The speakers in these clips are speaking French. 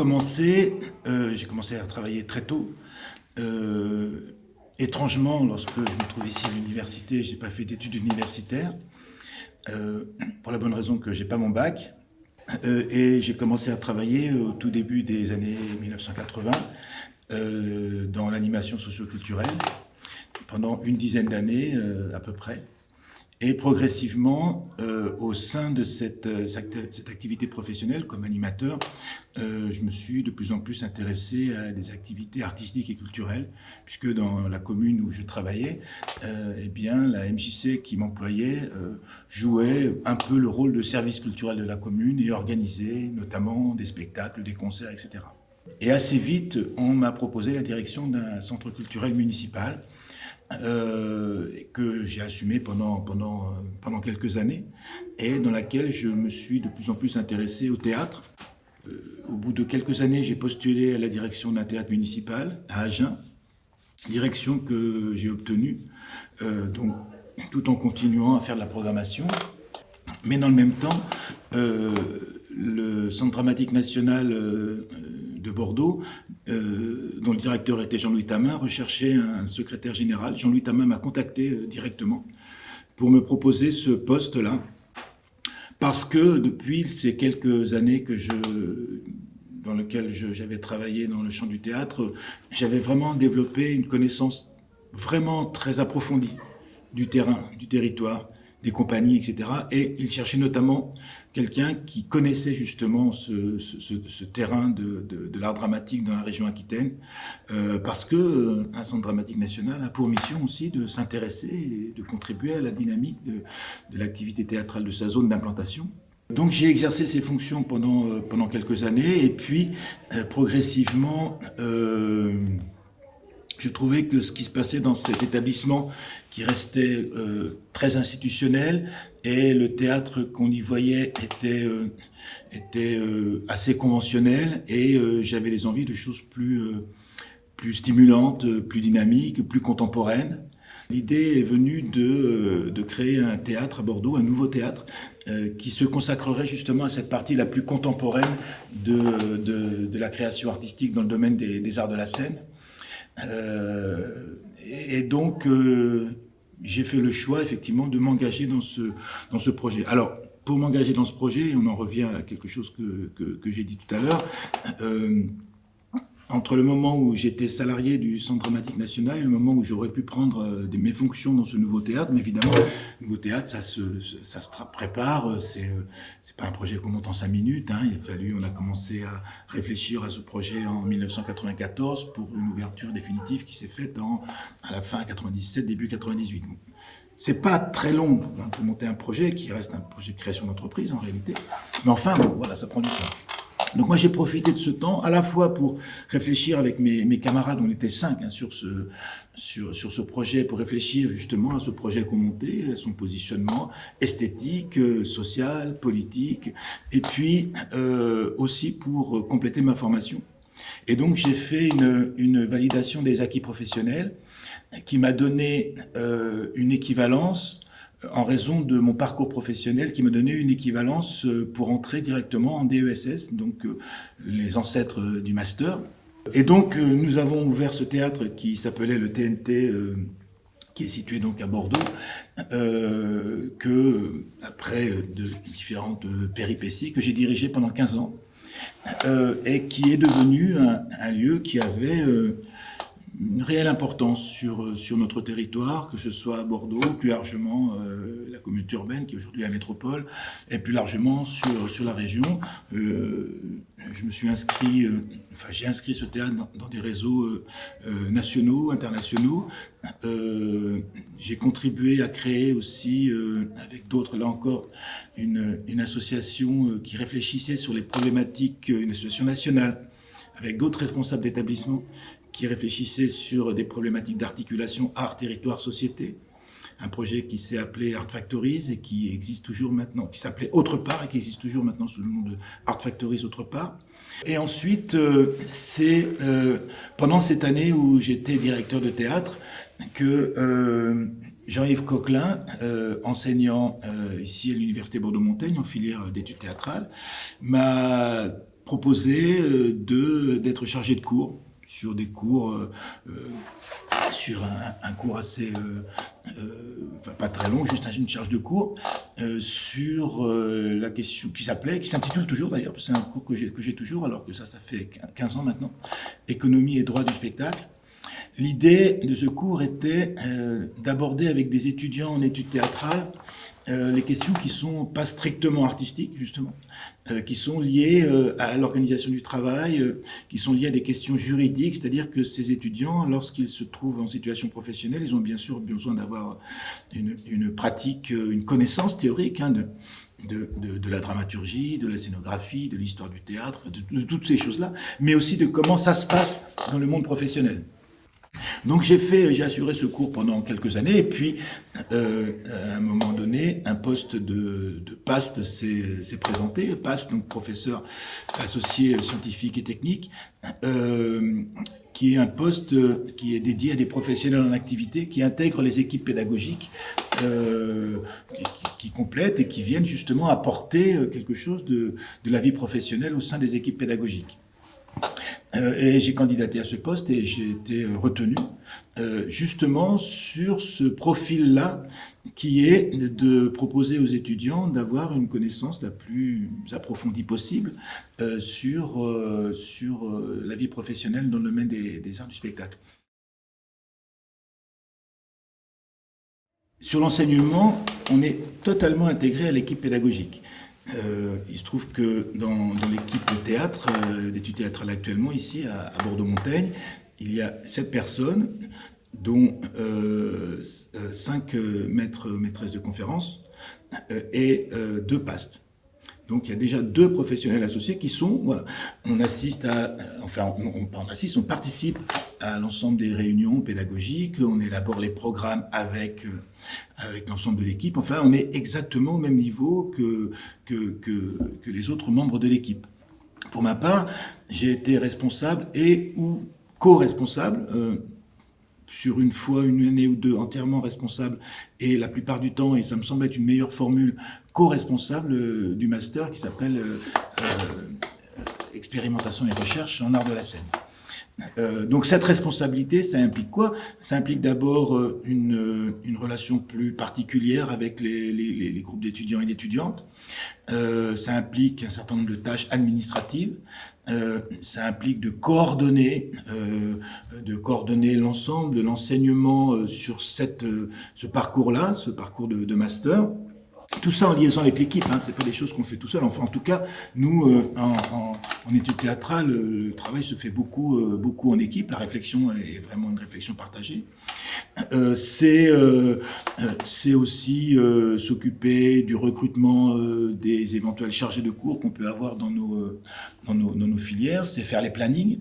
j'ai commencé à travailler très tôt. Étrangement, lorsque je me trouve ici à l'université, je n'ai pas fait d'études universitaires, pour la bonne raison que je n'ai pas mon bac. Et j'ai commencé à travailler au tout début des années 1980 dans l'animation socioculturelle pendant une dizaine d'années à peu près. Et progressivement, au sein de cette activité professionnelle comme animateur, je me suis de plus en plus intéressé à des activités artistiques et culturelles, puisque dans la commune où je travaillais, eh bien, la MJC qui m'employait jouait un peu le rôle de service culturel de la commune et organisait notamment des spectacles, des concerts, etc. Et assez vite, on m'a proposé la direction d'un centre culturel municipal, que j'ai assumé pendant quelques années et dans laquelle je me suis de plus en plus intéressé au théâtre. Au bout de quelques années, j'ai postulé à la direction d'un théâtre municipal à Agen, direction que j'ai obtenue, donc, tout en continuant à faire de la programmation. Mais dans le même temps, le Centre dramatique national de Bordeaux, dont le directeur était Jean-Louis Thamin, recherchait un secrétaire général. Jean-Louis Thamin m'a contacté directement pour me proposer ce poste-là, parce que depuis ces quelques années dans lesquelles j'avais travaillé dans le champ du théâtre, j'avais vraiment développé une connaissance vraiment très approfondie du terrain, du territoire, des compagnies, etc. Et il cherchait notamment quelqu'un qui connaissait justement ce terrain de l'art dramatique dans la région Aquitaine, parce que un centre dramatique national a pour mission aussi de s'intéresser et de contribuer à la dynamique de l'activité théâtrale de sa zone d'implantation. Donc j'ai exercé ces fonctions pendant quelques années, et puis progressivement, je trouvais que ce qui se passait dans cet établissement, qui restait très institutionnel, et le théâtre qu'on y voyait était assez conventionnel, et j'avais des envies de choses plus stimulantes, plus dynamiques, plus contemporaines. L'idée est venue de créer un théâtre à Bordeaux, un nouveau théâtre, qui se consacrerait justement à cette partie la plus contemporaine de la création artistique dans le domaine des arts de la scène. Et donc, j'ai fait le choix, effectivement, de m'engager dans ce projet. Alors, pour m'engager dans ce projet, on en revient à quelque chose que j'ai dit tout à l'heure, entre le moment où j'étais salarié du Centre dramatique national et le moment où j'aurais pu prendre mes fonctions dans ce nouveau théâtre, mais évidemment, le nouveau théâtre, ça se prépare, c'est pas un projet qu'on monte en 5 minutes, hein. On a commencé à réfléchir à ce projet en 1994 pour une ouverture définitive qui s'est faite à la fin 97, début 98. Bon. C'est pas très long, hein, pour monter un projet qui reste un projet de création d'entreprise en réalité, mais enfin, bon, voilà, ça prend du temps. Donc moi j'ai profité de ce temps à la fois pour réfléchir avec mes camarades, on était 5 hein, sur ce projet, pour réfléchir justement à ce projet qu'on montait, à son positionnement esthétique, social, politique, et puis aussi pour compléter ma formation. Et donc j'ai fait une validation des acquis professionnels qui m'a donné une équivalence en raison de mon parcours professionnel, qui m'a donné une équivalence pour entrer directement en DESS, donc les ancêtres du master. Et donc nous avons ouvert ce théâtre qui s'appelait le TNT, qui est situé donc à Bordeaux, que après de différentes péripéties, que j'ai dirigé pendant 15 ans, et qui est devenu un lieu qui avait une réelle importance sur notre territoire, que ce soit à Bordeaux, plus largement la communauté urbaine qui est aujourd'hui la métropole, et plus largement sur la région. Je me suis inscrit, j'ai inscrit ce théâtre dans des réseaux nationaux, internationaux. J'ai contribué à créer aussi, avec d'autres, là encore, une association qui réfléchissait sur les problématiques, une association nationale, avec d'autres responsables d'établissements, qui réfléchissait sur des problématiques d'articulation art, territoire, société. Un projet qui s'est appelé Art Factories et qui existe toujours maintenant, qui s'appelait Autre part et qui existe toujours maintenant sous le nom de Art Factories Autre part. Et ensuite, c'est pendant cette année où j'étais directeur de théâtre que Jean-Yves Coquelin, enseignant ici à l'Université Bordeaux-Montaigne en filière d'études théâtrales, m'a proposé d'être chargé de cours sur des cours, sur un cours assez, enfin, pas très long, juste une charge de cours, sur la question qui s'intitule toujours d'ailleurs, c'est un cours que j'ai toujours, alors que ça fait 15 ans maintenant, économie et droit du spectacle. L'idée de ce cours était d'aborder avec des étudiants en études théâtrales les questions qui sont pas strictement artistiques, justement, qui sont liées à l'organisation du travail, qui sont liées à des questions juridiques, c'est-à-dire que ces étudiants, lorsqu'ils se trouvent en situation professionnelle, ils ont bien sûr besoin d'avoir une pratique, une connaissance théorique de la dramaturgie, de la scénographie, de l'histoire du théâtre, de toutes ces choses-là, mais aussi de comment ça se passe dans le monde professionnel. Donc j'ai assuré ce cours pendant quelques années, et puis à un moment donné, un poste de PAST s'est présenté. PAST, donc professeur associé scientifique et technique, qui est un poste qui est dédié à des professionnels en activité, qui intègrent les équipes pédagogiques, qui complètent et qui viennent justement apporter quelque chose de la vie professionnelle au sein des équipes pédagogiques. Et j'ai candidaté à ce poste et j'ai été retenu justement sur ce profil-là, qui est de proposer aux étudiants d'avoir une connaissance la plus approfondie possible sur la vie professionnelle dans le domaine des arts du spectacle. Sur l'enseignement, on est totalement intégré à l'équipe pédagogique. Il se trouve que dans l'équipe de théâtre, d'études théâtrales actuellement, ici à Bordeaux-Montaigne, il y a 7 personnes, dont 5 maîtresses de conférences et 2 PAST. Donc il y a déjà 2 professionnels associés qui sont, voilà, on participe à l'ensemble des réunions pédagogiques, on élabore les programmes avec l'ensemble de l'équipe. Enfin, on est exactement au même niveau que les autres membres de l'équipe. Pour ma part, j'ai été responsable ou co-responsable, sur une année ou 2 entièrement responsable, et la plupart du temps, et ça me semble être une meilleure formule, co-responsable du master qui s'appelle expérimentation et recherche en art de la scène. Donc cette responsabilité, ça implique quoi? Ça implique d'abord une relation plus particulière avec les groupes d'étudiants et d'étudiantes. Ça implique un certain nombre de tâches administratives. Ça implique de coordonner l'ensemble de l'enseignement sur ce parcours-là, ce parcours de master. Tout ça en liaison avec l'équipe, hein, c'est pas des choses qu'on fait tout seul. Enfin, en tout cas, nous, en études théâtrales, le travail se fait beaucoup en équipe. La réflexion est vraiment une réflexion partagée. C'est aussi s'occuper du recrutement des éventuels chargés de cours qu'on peut avoir dans nos filières. C'est faire les plannings.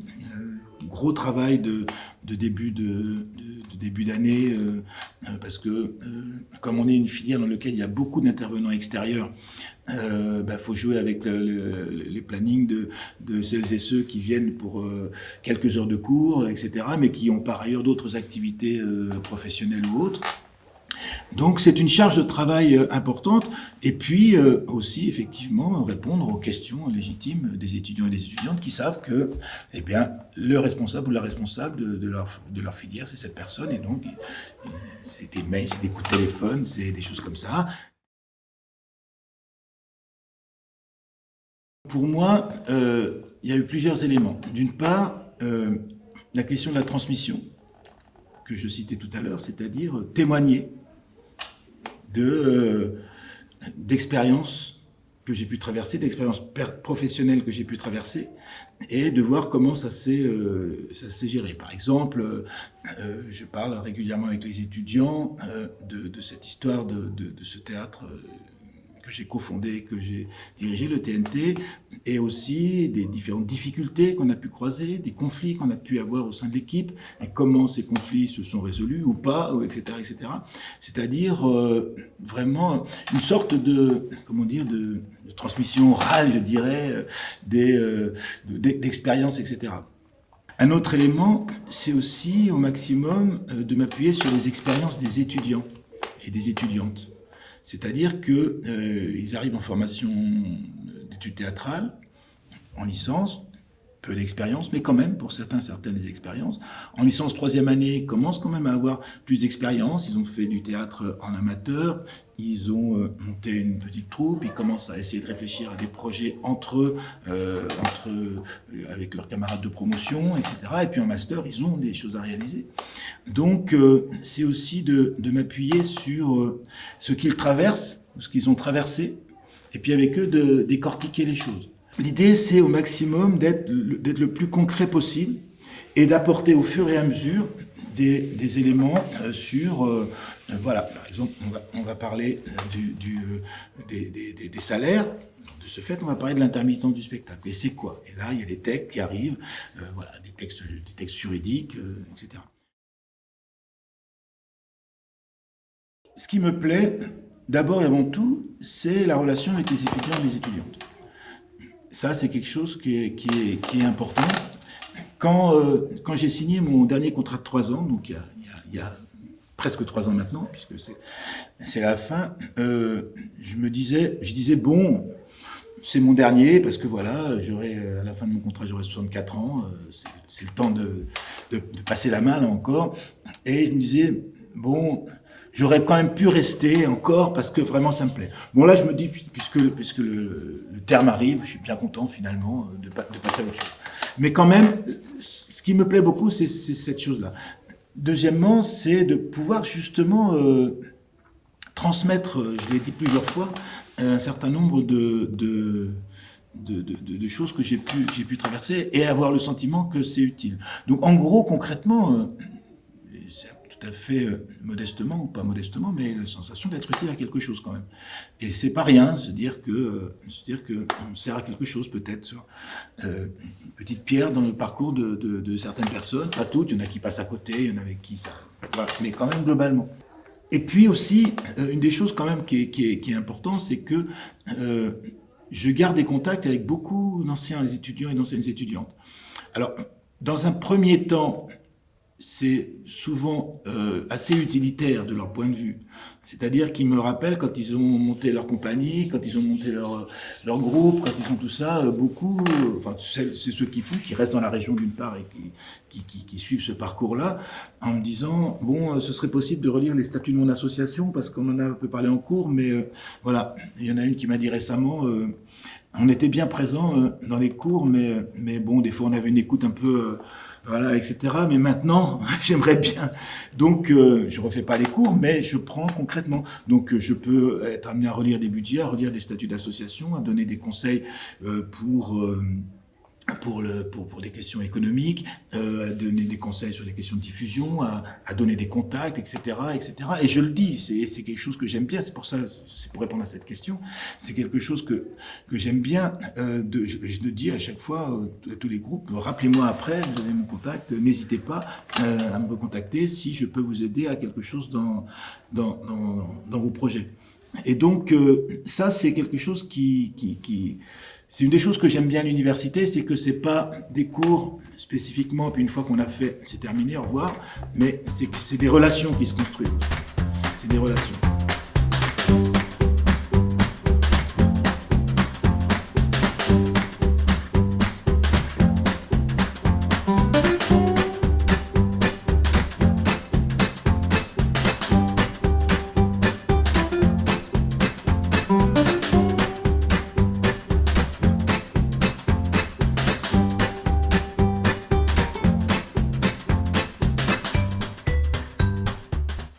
Gros travail de début d'année, parce que comme on est une filière dans laquelle il y a beaucoup d'intervenants extérieurs, faut jouer avec les plannings de celles et ceux qui viennent pour quelques heures de cours, etc., mais qui ont par ailleurs d'autres activités professionnelles ou autres. Donc c'est une charge de travail importante, et puis aussi effectivement répondre aux questions légitimes des étudiants et des étudiantes qui savent que, eh bien, le responsable ou la responsable de leur filière, c'est cette personne, et donc c'est des mails, c'est des coups de téléphone, c'est des choses comme ça. Pour moi, il y a eu plusieurs éléments. D'une part, la question de la transmission, que je citais tout à l'heure, c'est-à-dire témoigner d'expériences que j'ai pu traverser, d'expériences professionnelles que j'ai pu traverser, et de voir comment ça s'est géré. Par exemple, je parle régulièrement avec les étudiants de cette histoire de ce théâtre que j'ai cofondé, que j'ai dirigé, le TNT, et aussi des différentes difficultés qu'on a pu croiser, des conflits qu'on a pu avoir au sein de l'équipe, et comment ces conflits se sont résolus ou pas, etc., etc. C'est-à-dire vraiment une sorte de transmission orale, je dirais, d'expériences, etc. Un autre élément, c'est aussi au maximum de m'appuyer sur les expériences des étudiants et des étudiantes. C'est-à-dire qu'ils arrivent en formation d'études théâtrales, en licence, peu d'expérience, mais quand même, pour certaines expériences. En licence 3e année, ils commencent quand même à avoir plus d'expérience. Ils ont fait du théâtre en amateur, ils ont monté une petite troupe, ils commencent à essayer de réfléchir à des projets entre eux, avec leurs camarades de promotion, etc. Et puis en master, ils ont des choses à réaliser. Donc, c'est aussi de m'appuyer sur ce qu'ils traversent, ce qu'ils ont traversé, et puis avec eux de décortiquer les choses. L'idée, c'est au maximum d'être le plus concret possible et d'apporter au fur et à mesure des éléments sur... voilà, par exemple, on va parler des salaires. De ce fait, on va parler de l'intermittence du spectacle. Et c'est quoi? Et là, il y a des textes qui arrivent, voilà, des textes juridiques, etc. Ce qui me plaît, d'abord et avant tout, c'est la relation avec les étudiants et les étudiantes. Ça, c'est quelque chose qui est important. Quand j'ai signé mon dernier contrat de 3 ans, donc il y a presque 3 ans maintenant, puisque c'est la fin, je disais bon, c'est mon dernier, parce que voilà, à la fin de mon contrat, j'aurai 64 ans, c'est le temps de passer la main, là encore. Et je me disais, bon, j'aurais quand même pu rester encore parce que vraiment ça me plaît. Bon là je me dis, puisque le terme arrive, je suis bien content finalement de passer à autre chose. Mais quand même, ce qui me plaît beaucoup, c'est cette chose-là. Deuxièmement, c'est de pouvoir justement transmettre, je l'ai dit plusieurs fois, un certain nombre de choses que j'ai pu traverser et avoir le sentiment que c'est utile. Donc en gros, concrètement, c'est tout à fait modestement ou pas modestement, mais la sensation d'être utile à quelque chose quand même. Et c'est pas rien, se dire que on sert à quelque chose peut-être sur une petite pierre dans le parcours de certaines personnes, pas toutes, il y en a qui passent à côté, il y en a avec qui ça, voilà, mais quand même globalement. Et puis aussi, une des choses quand même qui est importante, c'est que je garde des contacts avec beaucoup d'anciens étudiants et d'anciennes étudiantes. Alors, dans un premier temps, c'est souvent assez utilitaire de leur point de vue. C'est-à-dire qu'ils me rappellent quand ils ont monté leur compagnie, quand ils ont monté leur groupe, quand ils ont tout ça, beaucoup, enfin c'est ceux qui restent dans la région d'une part et qui suivent ce parcours-là, en me disant, bon, ce serait possible de relire les statuts de mon association, parce qu'on en a un peu parlé en cours, mais voilà, il y en a une qui m'a dit récemment, on était bien présents dans les cours, mais bon, des fois on avait une écoute un peu... voilà, etc. Mais maintenant, j'aimerais bien. Donc, je refais pas les cours, mais je prends concrètement. Donc, je peux être amené à relire des budgets, à relire des statuts d'association, à donner des conseils pour des questions économiques, à donner des conseils sur des questions de diffusion, à donner des contacts, etc., etc. Et je le dis, c'est quelque chose que j'aime bien. C'est pour ça, c'est pour répondre à cette question. C'est quelque chose que j'aime bien. Je le dis à chaque fois à tous les groupes. Rappelez-moi après, vous avez mon contact. N'hésitez pas à me recontacter si je peux vous aider à quelque chose dans vos projets. Et donc, ça, c'est quelque chose c'est une des choses que j'aime bien à l'université, c'est que c'est pas des cours spécifiquement, puis une fois qu'on a fait, c'est terminé, au revoir, mais c'est des relations qui se construisent. C'est des relations.